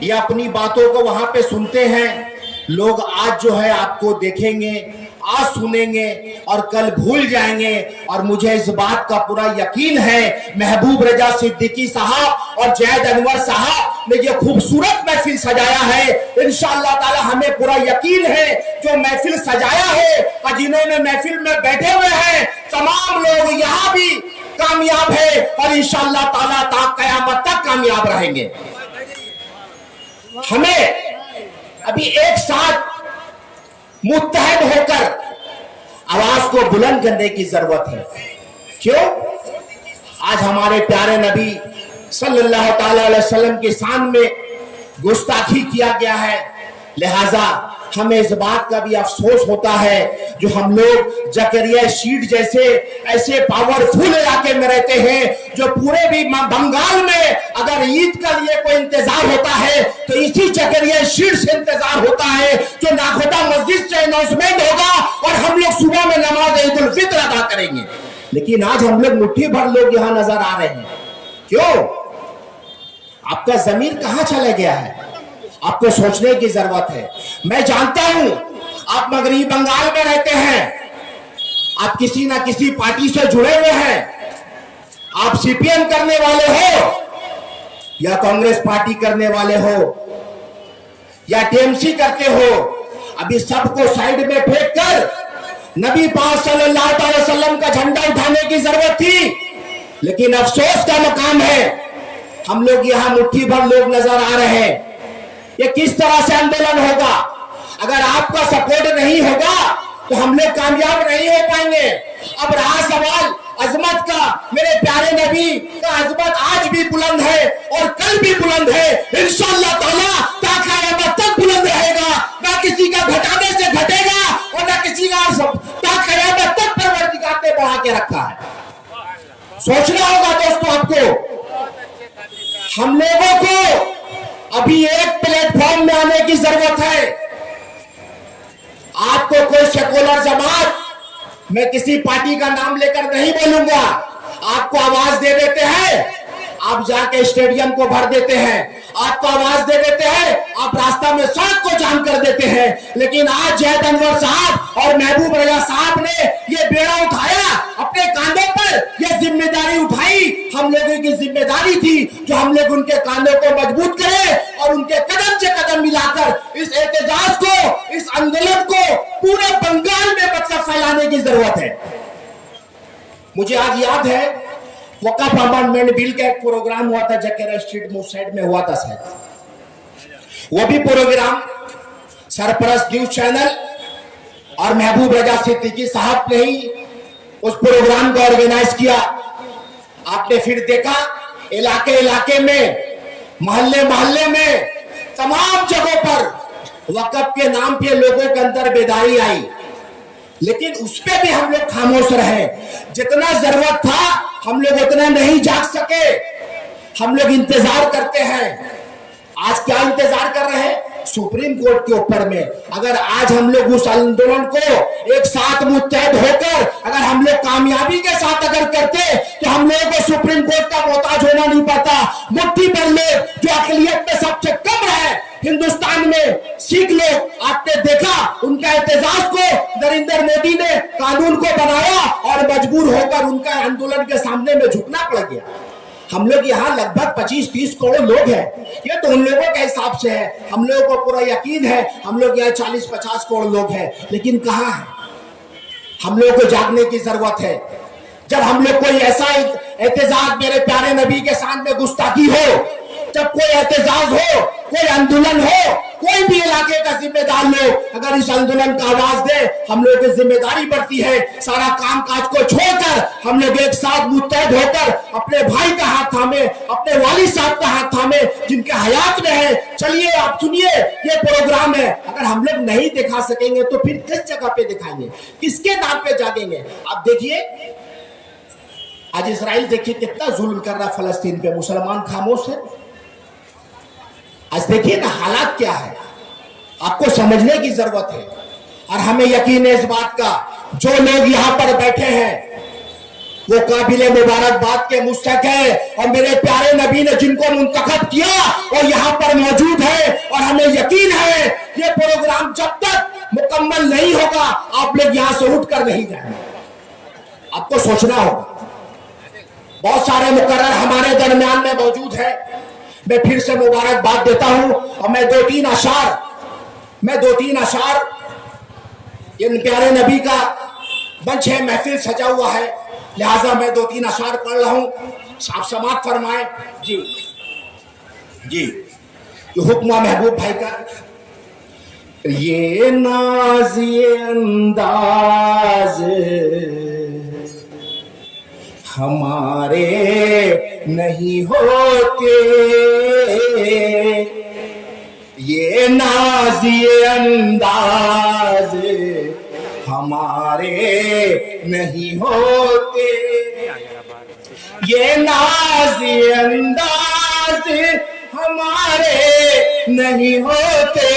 ये अपनी बातों को वहां पे सुनते हैं। लोग आज जो है आपको देखेंगे, आज सुनेंगे और कल भूल जाएंगे। और मुझे इस बात का पूरा यकीन है, महबूब रजा सिद्दीकी साहब और जैद अनवर साहब ने ये खूबसूरत महफिल सजाया है। इंशाअल्लाह ताला हमें पूरा यकीन है जो महफिल सजाया है और जिन्होंने महफिल में बैठे हुए हैं तमाम लोग यहाँ भी कामयाब है और इंशाअल्लाह ताला ता कयामत तक कामयाब रहेंगे। हमें अभी एक साथ मुत्तहद होकर आवाज को बुलंद करने की जरूरत है। क्यों? आज हमारे प्यारे नबी सल्लल्लाहु अलैहि वसल्लम के शान में गुस्ताखी किया गया है, लिहाजा हमें इस बात का भी अफसोस होता है जो हम लोग जकरिया शीट जैसे ऐसे पावरफुल इलाके में रहते हैं, जो पूरे भी बंगाल में अगर ईद का लिए कोई इंतजार होता है तो इसी जकरिया शीट से इंतजार होता है, जो नाखोदा मस्जिद से अनाउंसमेंट होगा और हम लोग सुबह में नमाज ईद उल फित्र अदा करेंगे। लेकिन आज हम लोग मुट्ठी भर लोग यहाँ नजर आ रहे हैं। क्यों? आपका जमीर कहाँ चला गया है? आपको सोचने की जरूरत है। मैं जानता हूं आप मगरबी बंगाल में रहते हैं, आप किसी ना किसी पार्टी से जुड़े हुए हैं, आप सीपीएम करने वाले हो या कांग्रेस पार्टी करने वाले हो या टीएमसी करते हो। अभी सबको साइड में फेंक कर नबी पाक सल्लल्लाहु अलैहि वसल्लम का झंडा उठाने की जरूरत थी। लेकिन अफसोस का मकाम है, हम लोग यहां मुट्ठी भर लोग नजर आ रहे हैं। ये किस तरह से आंदोलन होगा? अगर आपका सपोर्ट नहीं होगा तो हम लोग कामयाब नहीं हो पाएंगे। अब रहा सवाल अजमत का, मेरे प्यारे नबी का अजमत आज भी बुलंद है और कल भी बुलंद है, इंशाअल्लाह ताला ता क़यामत तक बुलंद रहेगा। ना किसी का घटाने से घटेगा और ना किसी का ता क़यामत तक परवरदिगार ने बढ़ा के रखा है। सोचना होगा दोस्तों आपको। हम लोगों को अभी एक प्लेटफॉर्म में आने की जरूरत है। आपको कोई सेकुलर जमात, मैं किसी पार्टी का नाम लेकर नहीं बोलूंगा, आपको आवाज दे देते हैं, आप जाके स्टेडियम को भर देते हैं, आपको आवाज दे देते हैं, आप रास्ता में सड़क को जाम कर देते हैं। लेकिन आज जैद अनवर साहब और महबूब रजा साहब ने ये बेड़ा उठाया, अपने कांधों पर ये जिम्मेदारी उठाई। हम लोगों की जिम्मेदारी थी जो हम लोग उनके कांधों को मजबूत करें और उनके कदम से कदम मिलाकर इस एहतजाज को, इस आंदोलन को पूरे बंगाल में मतलब फैलाने की जरूरत है। मुझे आज याद है वक़्फ़ अमेंडमेंट बिल का एक प्रोग्राम हुआ था, जकरिया स्ट्रीट साइड में हुआ था शायद। वो भी प्रोग्राम सरपरस्त न्यूज चैनल और महबूब रजा सिद्दीकी साहब ने ही उस प्रोग्राम को ऑर्गेनाइज किया। आपने फिर देखा इलाके इलाके में, मोहल्ले मोहल्ले में, तमाम जगहों पर वक़्फ़ के नाम पे लोगों के अंदर बेदारी आई। लेकिन उस पे भी हम लोग खामोश रहे। जितना जरूरत था हम लोग उतना नहीं जाग सके। हम लोग इंतजार करते हैं। आज क्या इंतजार कर रहे हैं? सुप्रीम कोर्ट के ऊपर में। अगर आज हम लोग उस आंदोलन को एक साथ मुत्तहद होकर अगर हम लोग कामयाबी के साथ अगर करते तो हम लोगों को सुप्रीम कोर्ट का मोहताज होना नहीं पड़ता। मुट्ठी भर लोग जो अक़लियत में सबसे कम है हिंदुस्तान में, सिख लोग, आपने देखा उनका एहतजाज को नरेंद्र मोदी ने कानून को बनाया और मजबूर होकर उनका आंदोलन के सामने में झुकना पड़ गया। हम लोग यहाँ लगभग 25-30 करोड़ लोग हैं। ये तो उन लोगों के हिसाब से है, हम लोगों को पूरा यकीन है हम लोग यहाँ 40-50 करोड़ लोग हैं। लेकिन कहाँ है? हम लोगों को जागने की जरूरत है। जब हम लोग कोई ऐसा एहतजाज, मेरे प्यारे नबी के सामने गुस्ताखी हो, जब कोई एहतजाज हो, कोई आंदोलन हो, कोई भी इलाके का जिम्मेदार लोग अगर इस आंदोलन का आवाज दे, हम लोग की जिम्मेदारी बढ़ती है सारा काम काज को छोड़कर हम लोग एक साथ मुत्तहद होकर अपने भाई का हाथ थामे, अपने वालिद साहब का हाथ थामे जिनके हयात में है। चलिए आप सुनिए, ये प्रोग्राम है। अगर हम लोग नहीं दिखा सकेंगे तो फिर किस जगह पे दिखाएंगे, किसके नाम पे जागेंगे? आप देखिए आज इजराइल देखिए कितना जुल्म कर रहा फलस्तीन पे, मुसलमान खामोश है। आज देखिए ना हालात क्या है, आपको समझने की जरूरत है। और हमें यकीन है इस बात का, जो लोग यहाँ पर बैठे हैं वो काबिले मुबारकबाद के मुस्तहक है। और मेरे प्यारे नबी ने जिनको मुंतखब किया और यहाँ पर मौजूद है, हमें यकीन है ये प्रोग्राम जब तक मुकम्मल नहीं होगा आप लोग यहां से उठ कर नहीं जाएंगे। आपको सोचना होगा। बहुत सारे मुकर्रर हमारे दरमियान में मौजूद है। मैं फिर से मुबारकबाद देता हूं और मैं दो तीन अशार इन प्यारे नबी का मंच है, महफिल सजा हुआ है, लिहाजा मैं दो तीन अशार पढ़ रहा हूं। आप समाप्त फरमाएं। जी जी, ये हुक्म महबूब भाई का। ये नाज ये अंदाज हमारे नहीं होते, ये नाज ये अंदाज हमारे नहीं होते, ये नाज ये अंदाज हमारे नहीं होते,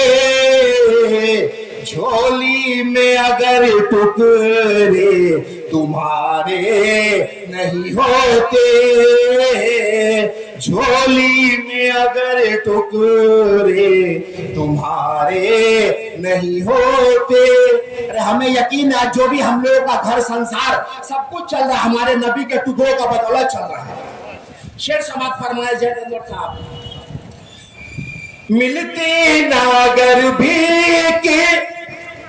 झोली में अगर टुकड़े तुम्हारे नहीं होते, झोली में अगर टुकड़े तुम्हारे नहीं होते। अरे हमें यकीन है जो भी हम लोगों का घर संसार सब कुछ चल रहा है हमारे नबी के टुकड़ों का बदौलत चल रहा है। शेर समाप्त फरमाए जय साहब। मिलती नागर भी के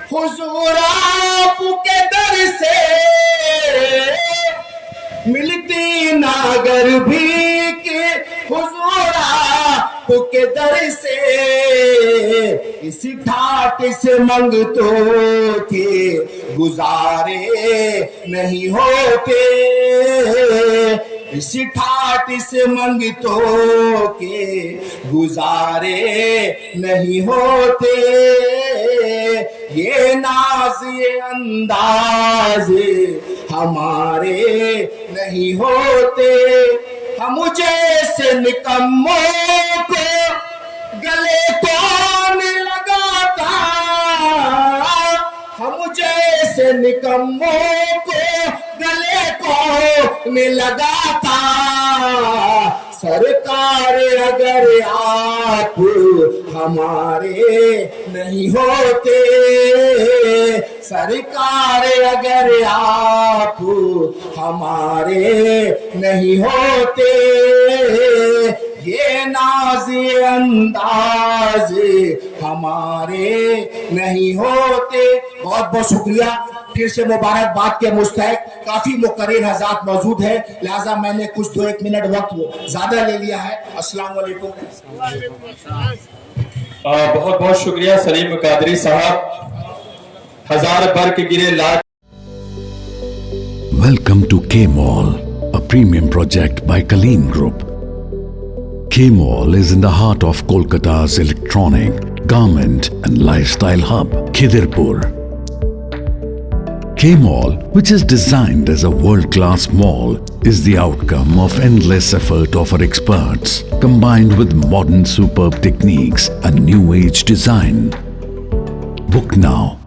हुजूर आपके दर से, मिलती नागर भी के हुजूर आपके दर से, इस ठाट से मंगतों के गुजारे नहीं होते, इस ठाट से मंगतों के गुजारे नहीं होते, ये नाज ये अंदाज हमारे नहीं होते, हम जैसे निकम्मों को गले कौन लगाता, हम जैसे निकम्मों को गले कौन लगाता, सरकार अगर आप हमारे नहीं होते, सरकार अगर आप हमारे नहीं होते, ये नाज अंदाज हमारे नहीं होते। बहुत बहुत शुक्रिया। फिर से मुबारकबाद के मुस्तहिक काफी मुकर्रिर हज़रात मौजूद है, लिहाजा मैंने कुछ 2-1 मिनट वक्त ज्यादा ले लिया है। अस्सलाम वालेकुम। बहुत बहुत शुक्रिया सलीम कादरी साहब, हजार बरक गिरे lakh. Welcome to K-Mall, a premium project by Kaleen Group. K-Mall is in the heart of Kolkata's electronic, garment and lifestyle hub, Khidirpur. K-Mall, which is designed as a world-class mall, is the outcome of endless effort of our experts, combined with modern superb techniques and new-age design. Book now